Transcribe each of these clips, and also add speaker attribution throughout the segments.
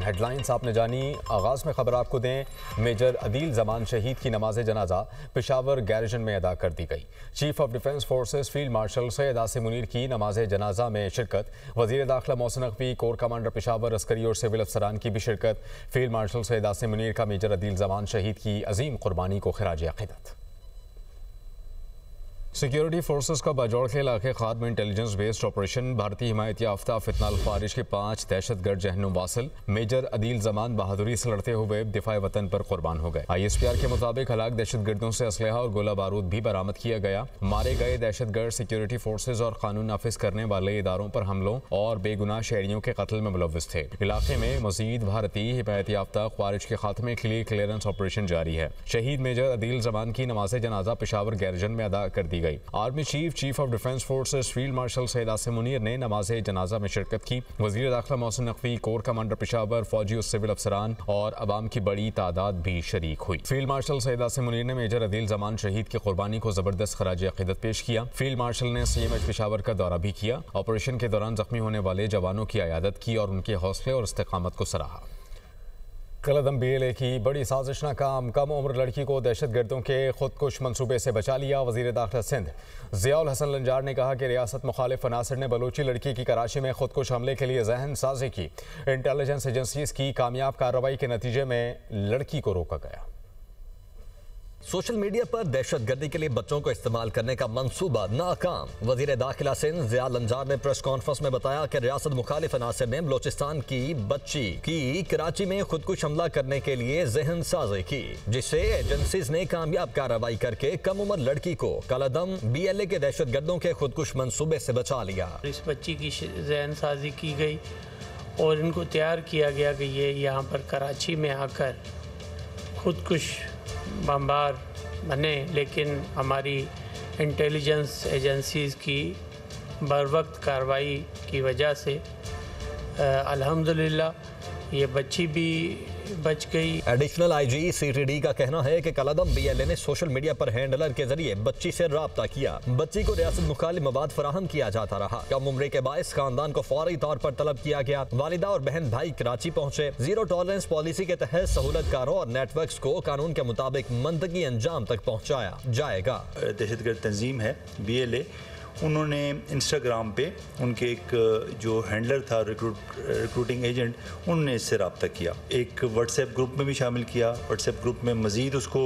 Speaker 1: Headlines आपने जानी। आगाज में खबर आपको दें, मेजर अदील जमान शहीद की नमाज जनाजा पेशावर गैरिजन में अदा कर दी गई। Chief of defence forces field marshal Syed Asim Munir की नमाज जनाजा में शिरकत। वजीर दाखिला मोहसिन नकवी, कोर कमांडर पेशावर, अस्करी और सिविल अफसरान की भी शिरकत। फील्ड मार्शल सैयद आसिम मुनीर का मेजर अदील जमान शहीद की अजीम कुर्बानी को खिराज अकीदत। सिक्योरिटी फोर्सेस का बाजौड़ के इलाके खाद में इंटेलिजेंस बेस्ड ऑपरेशन। भारतीय हिमायत याफ्ता फितनाल ख्वारिश के 5 दहशतगर्द जहन्नुम वासिल मेजर अदील जमान बहादुरी से लड़ते हुए दिफाए वतन पर कुर्बान हो गए। ISPR के मुताबिक हलाक दहशतगर्दों से असलहा और गोला बारूद भी बरामद किया गया। मारे गए दहशतगर्द सिक्योरिटी फोर्सेज और कानून नाफिज करने वाले इदारों पर हमलों और बेगुनाह शहरियों के कत्ल में मुलव्विस थे। इलाके में मजीद भारतीय हिमायत याफ्ता ख्वारिश के खात्मे के लिए क्लियरेंस ऑपरेशन जारी है। शहीद मेजर अदील जमान की नमाज जनाजा पेशावर गैरिजन में अदा कर दी गई। Army chief of defence forces field marshal Syed Asim Munir ने नमाज जनाजा में शिरकत की। वजीर दाखिला मोहसिन नकवी, कोर कमांडर पेशावर, फौजी और सिविल अफसरान और अवाम की बड़ी तादाद भी शरीक हुई। फील्ड मार्शल सैयद आसिम मुनीर ने मेजर अदील जमान शहीद की कुर्बानी को जबरदस्त खराज अकीदत पेश किया। फील्ड मार्शल ने CMH पेशावर का दौरा भी किया। ऑपरेशन के दौरान जख्मी होने वाले जवानों की अयादत की और उनके हौसले और इस्तेकामत को सराहा। कलअदम BLA की बड़ी साजिश नाकाम। कम उम्र लड़की को दहशतगर्दों के खुदकुश मंसूबे से बचा लिया। वजीर दाखिला सिंध ज़ियाउल हसन लंजार ने कहा कि रियासत मुखालिफ अनासर ने बलूची लड़की की कराची में खुदकुश हमले के लिए जहन साजी की। इंटेलिजेंस एजेंसीज की कामयाब कार्रवाई के नतीजे में लड़की को रोका गया।
Speaker 2: सोशल मीडिया पर दहशतगर्दी के लिए बच्चों को इस्तेमाल करने का मंसूबा नाकाम। वजीर दाखिला सिंध ज़ियाउल लंजार ने प्रेस कॉन्फ्रेंस में बताया कि रियासत मुखालिफ अनासर ने बलोचिस्तान की बच्ची की कराची में खुदकुश हमला करने के लिए जहन साजी की, जिससे एजेंसीज ने कामयाब कार्रवाई करके कम उम्र लड़की को कलअदम BLA के दहशतगर्दों के खुदकुश मंसूबे से बचा लिया।
Speaker 3: इस बच्ची की जहन साजी की गई और इनको तैयार किया गया कि ये यहाँ पर कराची में आकर खुदकुश बमबार बने, लेकिन हमारी इंटेलिजेंस एजेंसीज़ की बरवक्त कार्रवाई की वजह से अल्हम्दुलिल्लाह ये बच्ची भी बच गई।
Speaker 2: एडिशनल IG CTD का कहना है कि कलअदम BLA ने सोशल मीडिया पर हैंडलर के जरिए बच्ची से राब्ता किया। बच्ची को रियासत मुखालिफ मवाद फराहम किया जाता रहा। कम उम्र के बायस खानदान को फौरी तौर पर तलब किया गया। वालिदा और बहन भाई कराची पहुंचे। जीरो टॉलरेंस पॉलिसी के तहत सहूलतकारों और नेटवर्क्स को कानून के मुताबिक मंतकी अंजाम तक पहुँचाया जाएगा।
Speaker 4: दहशतगर्द तंजीम है BLA, उन्होंने इंस्टाग्राम पे उनके एक जो हैंडलर था रिक्रूटिंग एजेंट, उन्होंने इससे रब्ता किया। एक व्हाट्सएप ग्रुप में भी शामिल किया। व्हाट्सएप ग्रुप में मज़ीद उसको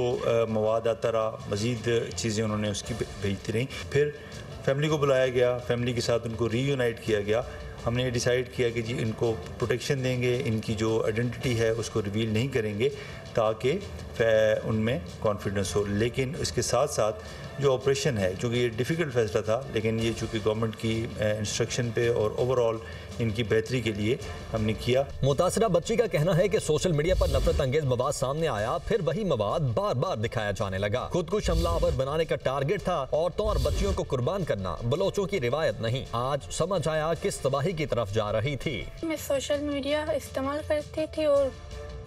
Speaker 4: मवाद आता रहा, मज़ीद चीज़ें उन्होंने उसकी भेजती रहीं। फिर फैमिली को बुलाया गया, फैमिली के साथ उनको रीयूनाइट किया गया। हमने ये डिसाइड किया कि जी इनको प्रोटेक्शन देंगे, इनकी जो आइडेंटिटी है उसको रिवील नहीं करेंगे ताकि उनमें कॉन्फिडेंस हो। लेकिन इसके साथ साथ जो ऑपरेशन है, चूँकि ये डिफ़िकल्ट फैसला था, लेकिन ये चूँकि गवर्नमेंट की इंस्ट्रक्शन पे और ओवरऑल इनकी बेहतरी के लिए हमने किया।
Speaker 2: मुतासिरा बच्ची का कहना है कि सोशल मीडिया पर नफरत अंगेज मवाद सामने आया, फिर वही मवाद बार बार दिखाया जाने लगा। खुदकुश हमलावर बनाने का टारगेट था औरतों और बच्चियों को कुर्बान करना। बलोचों की रिवायत नहीं। आज समझ आया किस तबाही की तरफ जा रही थी।
Speaker 5: मैं सोशल मीडिया इस्तेमाल करती थी और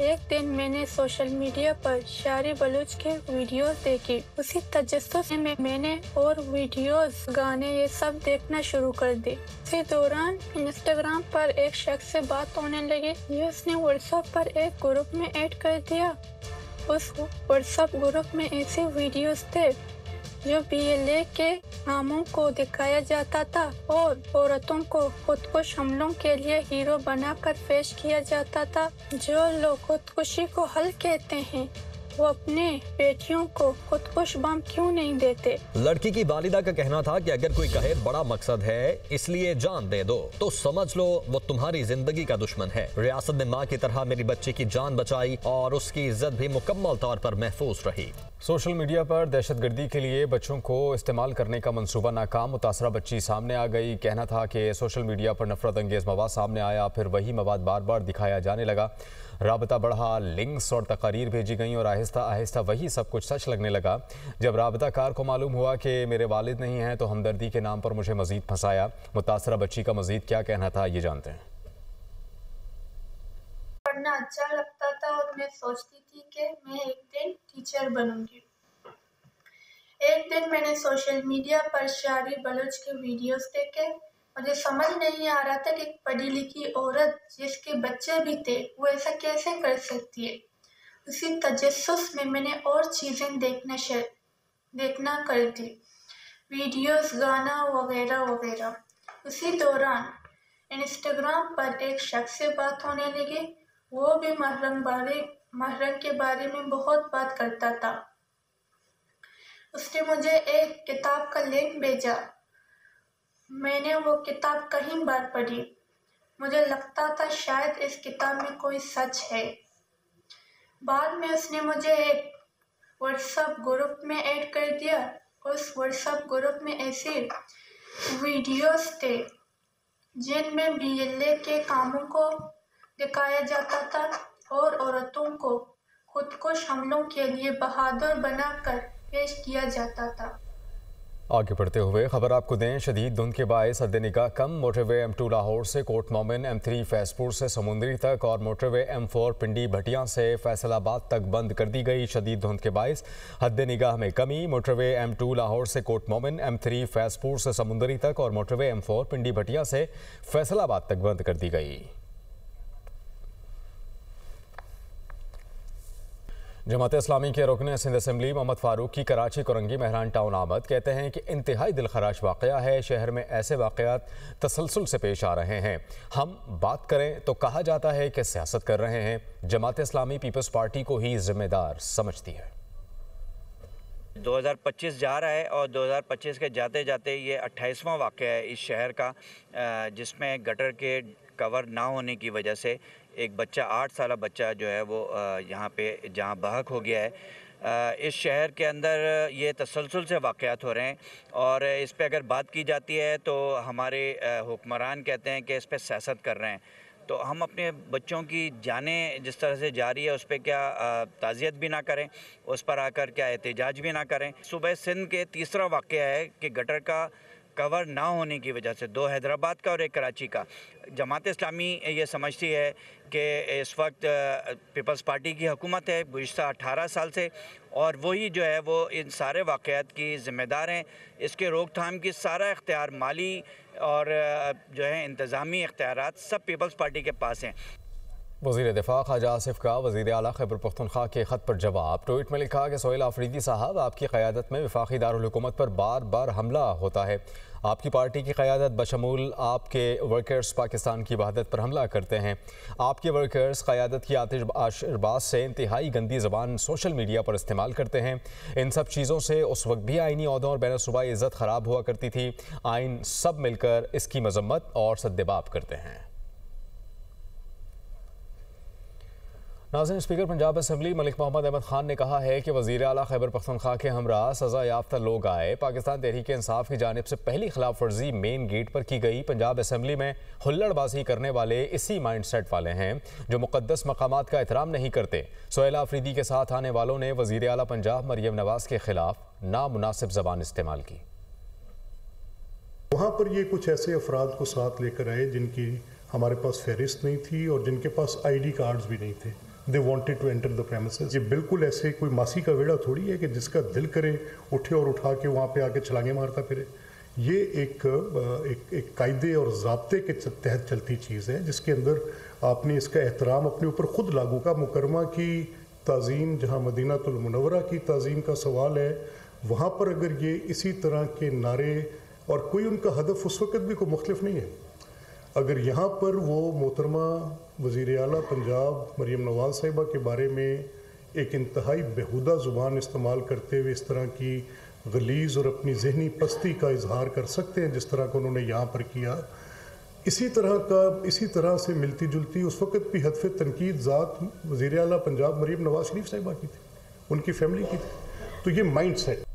Speaker 5: एक दिन मैंने सोशल मीडिया पर शायरी बलूच के वीडियोस देखी। उसी तजस्सुस में मैंने और वीडियोस, गाने ये सब देखना शुरू कर दी। इसी दौरान इंस्टाग्राम पर एक शख्स से बात होने लगी। ये उसने व्हाट्सएप पर एक ग्रुप में ऐड कर दिया। उस व्हाट्सएप ग्रुप में ऐसे वीडियोस थे जो BLA के नामों को दिखाया जाता था और औरतों को खुदकुश हमलों के लिए हीरो बनाकर पेश किया जाता था। जो लोग खुदकुशी को हल कहते हैं, वो अपने बेटियों को खुदकुश बम क्यों नहीं देते?
Speaker 2: लड़की की वालिदा का कहना था कि अगर कोई कहे बड़ा मकसद है इसलिए जान दे दो, तो समझ लो वो तुम्हारी जिंदगी का दुश्मन है। रियासत ने माँ की तरह मेरी बच्ची की जान बचाई और उसकी इज्जत भी मुकम्मल तौर पर महफूज रही।
Speaker 1: सोशल मीडिया पर दहशतगर्दी के लिए बच्चों को इस्तेमाल करने का मंसूबा नाकाम। मुतासरा बच्ची सामने आ गई। कहना था कि सोशल मीडिया पर नफरत अंगेज मवाद सामने आया, फिर वही मवाद बार बार दिखाया जाने लगा। राबता बढ़ा, लिंक्स और तकारीर भेजी गई और आहिस्ता आहिस्ता वही सब कुछ सच लगने लगा। जब राबता कार को मालूम हुआ कि मेरे वालिद नहीं हैं, तो हमदर्दी के नाम पर मुझे मजीद फंसाया। मुतासरा बच्ची का मजीद क्या कहना था, ये जानते हैं।
Speaker 6: पढ़ना अच्छा लगता था और मैं सोचती थी कि मैं एक दिन टीचर बनूंगी। एक दिन मैंने सोशल मीडिया पर शायरी बलूच के वीडियोस देखे। मुझे समझ नहीं आ रहा था कि एक पढ़ी लिखी औरत जिसके बच्चे भी थे वो ऐसा कैसे कर सकती है। उसी तजस्सुस में मैंने और चीज़ें देखना कर दी, वीडियोस, गाना वगैरह वगैरह। उसी दौरान इंस्टाग्राम पर एक शख्स से बात होने लगी। वो भी महरम के बारे में बहुत बात करता था। उसने मुझे एक किताब का लिंक भेजा। मैंने वो किताब कई बार पढ़ी। मुझे लगता था शायद इस किताब में कोई सच है। बाद में उसने मुझे एक व्हाट्सएप ग्रुप में ऐड कर दिया। उस व्हाट्सएप ग्रुप में ऐसे वीडियोस थे जिनमें BLA के कामों को दिखाया जाता था और औरतों को खुदकुश हमलों के लिए बहादुर बनाकर पेश किया जाता था।
Speaker 1: आगे बढ़ते हुए खबर आपको दें, शदीद धुंध के बायस हद निगाह कम। मोटरवे M2 लाहौर से कोट मोमिन, M3 फैसपुर से समुंदरी तक और मोटरवे M4 पिंडी भटिया से फैसलाबाद तक बंद कर दी गई। शदीद धुंध के बायस हद निगाह में कमी। मोटरवे M2 लाहौर से कोट मोमिन, M3 फैसपुर से समुंदरी तक और मोटरवे M4 पिंडी भटिया से फैसलाबाद तक बंद कर दी गई। जमात इस्लामी के रुकन सिंध असम्बली मोहम्मद फारूक की कराची कोरंगी मेहरान टाउन आमद कहते हैं कि इंतहाई दिलखराश वाक़या है। शहर में ऐसे वाक़यात तसलसल से पेश आ रहे हैं। हम बात करें तो कहा जाता है कि सियासत कर रहे हैं। जमात इस्लामी पीपल्स पार्टी को ही जिम्मेदार समझती है।
Speaker 7: 2025 जा रहा है और 2025 के जाते जाते ये 28वां वाक़या है इस शहर का, जिसमें गटर के कवर ना होने की वजह से एक बच्चा, 8 साल बच्चा जो है वो यहाँ पे जहाँ बहक हो गया है। इस शहर के अंदर ये तसलसल से वाक़यात हो रहे हैं और इस पे अगर बात की जाती है तो हमारे हुक्मरान कहते हैं कि इस पे सियासत कर रहे हैं। तो हम अपने बच्चों की जानें जिस तरह से जा रही है उस पर क्या ताज़ियत भी ना करें, उस पर आकर क्या एहतजाज भी ना करें। सुबह सिंध के तीसरा वाक़या है कि गटर का कवर ना होने की वजह से, 2 हैदराबाद का और 1 कराची का। जमात इस्लामी ये समझती है कि इस वक्त पीपल्स पार्टी की हुकूमत है गुज़िश्ता 18 साल से, और वही जो है वो इन सारे वाक़यात की ज़िम्मेदार हैं। इसके रोकथाम की सारा इख्तियार, माली और जो है इंतज़ामी इख्तियारात सब पीपल्स पार्टी के पास हैं।
Speaker 1: वज़ीर दिफ़ा ख्वाजा आसिफ का वज़ीर आला खैबर पख्तूनख्वा के ख़त पर जवाब। ट्वीट में लिखा कि सोहेल आफरीदी साहब, आपकी क़यादत में वफाक़ी दारुल हुकूमत पर बार बार हमला होता है। आपकी पार्टी की क़यादत बशमूल आपके वर्कर्स पाकिस्तान की वहदत पर हमला करते हैं। आपके वर्कर्स क़यादत की आतिशबाज़ से इंतहाई गंदी ज़बान सोशल मीडिया पर इस्तेमाल करते हैं। इन सब चीज़ों से उस वक्त भी आइनी ओहदों और बैनुल-सूबाई इज़्ज़त ख़राब हुआ करती थी। आइन सब मिलकर इसकी मजम्मत और सद्देबाप करते हैं। नाज़रीन, स्पीकर पंजाब असम्बली मलिक मोहम्मद अहमद खान ने कहा है कि वज़ीर आला खैबर पख्तूनख्वा के हमरा सज़ा याफ्ता लोग आए। पाकिस्तान तहरीक इंसाफ की जानिब से पहली खिलाफ वर्जी मेन गेट पर की गई। पंजाब असम्बली में हुल्लड़बाजी करने वाले इसी माइंड सेट वाले हैं जो मुक़द्दस मकामात का एहतराम नहीं करते। सोहेल आफरीदी के साथ आने वालों ने वज़ीर आला पंजाब मरियम नवाज़ के खिलाफ नामुनासिब ज़बान इस्तेमाल की।
Speaker 8: वहाँ पर ये कुछ ऐसे अफराद को साथ लेकर आए जिनकी हमारे पास फहरिस्त नहीं थी और जिनके पास ID कार्ड्स भी नहीं थे। They wanted to enter the premises। ये बिल्कुल ऐसे कोई मासी का वेड़ा थोड़ी है कि जिसका दिल करे उठे और उठा के वहाँ पे आके छलांगे मारता फिरे। ये एक कायदे और ज़ाब्ते के तहत चलती चीज़ है जिसके अंदर आपने इसका एहतराम अपने ऊपर खुद लागू का। मुकरमा की ताज़ीम, जहाँ मदीनातुल मुनव्वरा की ताज़ीम का सवाल है, वहाँ पर अगर ये इसी तरह के नारे, और कोई उनका हदफ उस वक़्त भी कोई मुख्तलिफ नहीं है। अगर यहाँ पर वो मोहतरमा वज़ीर आला पंजाब मरियम नवाज़ साहिबा के बारे में एक इंतहाई बेहुदा ज़ुबान इस्तेमाल करते हुए इस तरह की गलीज़ और अपनी जहनी पस्ती का इजहार कर सकते हैं जिस तरह का उन्होंने यहाँ पर किया, इसी तरह से मिलती जुलती उस वक़्त भी हदफ तनकीद ज़ात वज़ीर आला पंजाब मरियम नवाज़ शरीफ साहिबा की थी, उनकी फैमिली की थी। तो ये माइंड सेट